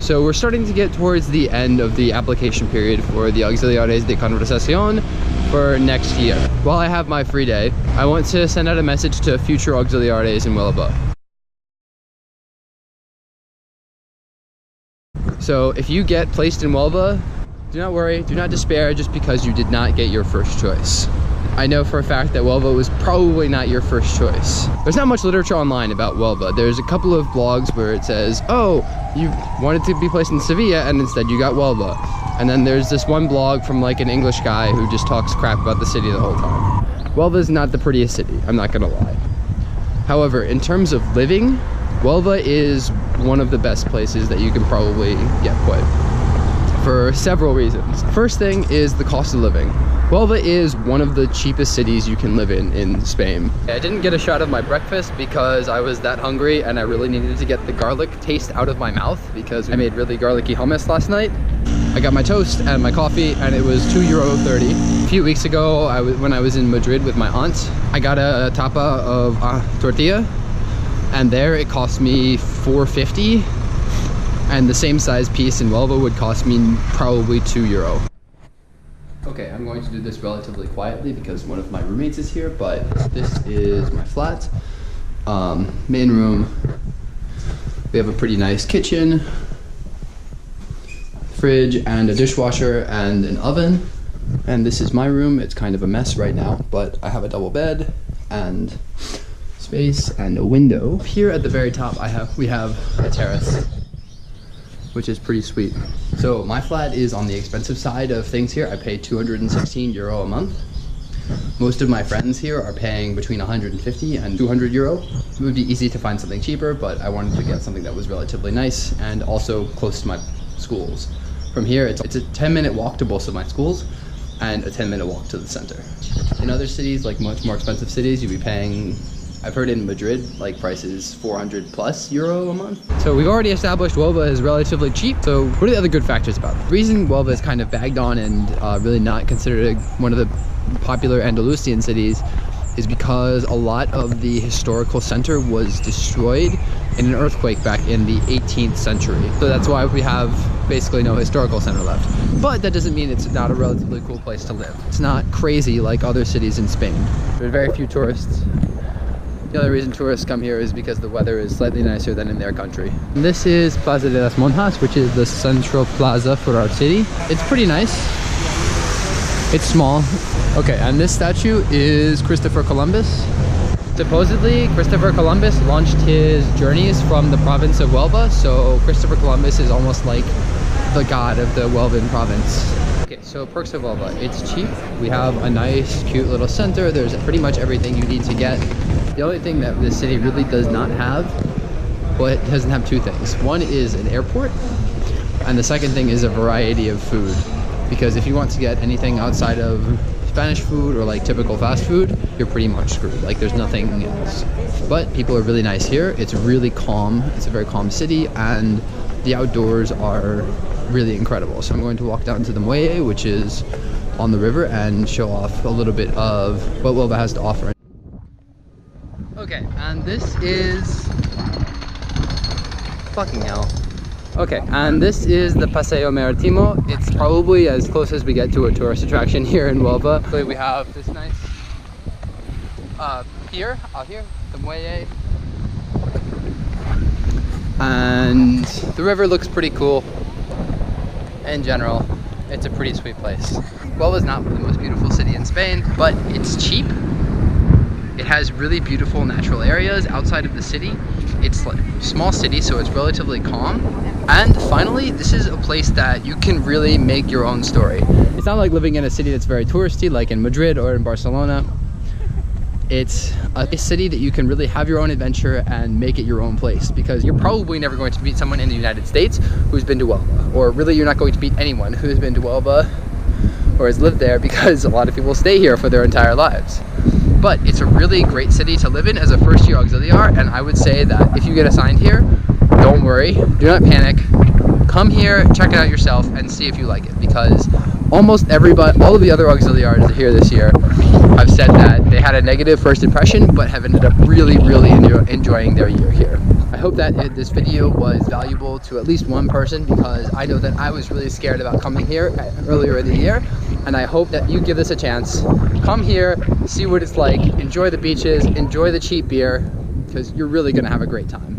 So we're starting to get towards the end of the application period for the Auxiliares de Conversación for next year. While I have my free day, I want to send out a message to future Auxiliares in Huelva. So if you get placed in Huelva, do not worry, do not despair just because you did not get your first choice. I know for a fact that Huelva was probably not your first choice. There's not much literature online about Huelva. There's a couple of blogs where it says, oh, you wanted to be placed in Sevilla and instead you got Huelva. And then there's this one blog from like an English guy who just talks crap about the city the whole time. Huelva is not the prettiest city, I'm not gonna lie. However, in terms of living, Huelva is one of the best places that you can probably get put for several reasons. First thing is the cost of living. Huelva is one of the cheapest cities you can live in Spain. I didn't get a shot of my breakfast because I was that hungry and I really needed to get the garlic taste out of my mouth because I made really garlicky hummus last night. I got my toast and my coffee and it was €2.30. A few weeks ago, when I was in Madrid with my aunt, I got a tapa of tortilla and there it cost me €4.50, and the same size piece in Huelva would cost me probably €2. Okay, I'm going to do this relatively quietly because one of my roommates is here, but this is my flat. Main room. We have a pretty nice kitchen, fridge, and a dishwasher, and an oven. And this is my room. It's kind of a mess right now, but I have a double bed and space and a window. Here at the very top, we have a terrace, which is pretty sweet. So my flat is on the expensive side of things here. I pay €216 a month. Most of my friends here are paying between 150 and €200. It would be easy to find something cheaper, but I wanted to get something that was relatively nice and also close to my schools. From here, it's a 10-minute walk to both of my schools and a 10-minute walk to the center. In other cities, like much more expensive cities, you'd be paying, I've heard in Madrid, like prices €400+ a month. So we've already established Huelva is relatively cheap. So what are the other good factors about it? The reason Huelva is kind of bagged on and really not considered one of the popular Andalusian cities is because a lot of the historical center was destroyed in an earthquake back in the 18th century. So that's why we have basically no historical center left. But that doesn't mean it's not a relatively cool place to live. It's not crazy like other cities in Spain. There are very few tourists. The other reason tourists come here is because the weather is slightly nicer than in their country. And this is Plaza de las Monjas, which is the central plaza for our city. It's pretty nice. It's small. Okay, and this statue is Christopher Columbus. Supposedly, Christopher Columbus launched his journeys from the province of Huelva, so Christopher Columbus is almost like the god of the Huelvan province. Okay, so perks of Huelva. It's cheap. We have a nice, cute little center. There's pretty much everything you need to get. The only thing that this city really does not have, well, it doesn't have two things. One is an airport, and the second thing is a variety of food. Because if you want to get anything outside of Spanish food or like typical fast food, you're pretty much screwed. Like there's nothing else. But people are really nice here. It's really calm. It's a very calm city, and the outdoors are really incredible. So I'm going to walk down to the Muelle, which is on the river, and show off a little bit of what Huelva has to offer. Okay, and this is fucking hell. Okay, and this is the Paseo Maritimo. It's probably as close as we get to a tourist attraction here in Huelva. So we have this nice pier out here, the Muelle. And the river looks pretty cool. In general, it's a pretty sweet place. Huelva is not the most beautiful city in Spain, but it's cheap. It has really beautiful natural areas outside of the city. It's like a small city, so it's relatively calm. And finally, this is a place that you can really make your own story. It's not like living in a city that's very touristy, like in Madrid or in Barcelona. It's a city that you can really have your own adventure and make it your own place, because you're probably never going to meet someone in the United States who's been to Huelva, or really you're not going to meet anyone who's been to Huelva or has lived there, because a lot of people stay here for their entire lives. But it's a really great city to live in as a first-year auxiliar, and I would say that if you get assigned here, don't worry, do not panic. Come here, check it out yourself, and see if you like it, because almost everybody, all of the other auxiliars here this year have said that they had a negative first impression, but have ended up really, really enjoying their year here. I hope that this video was valuable to at least one person, because I know that I was really scared about coming here earlier in the year, and I hope that you give this a chance. Come here, see what it's like, enjoy the beaches, enjoy the cheap beer, because you're really gonna have a great time.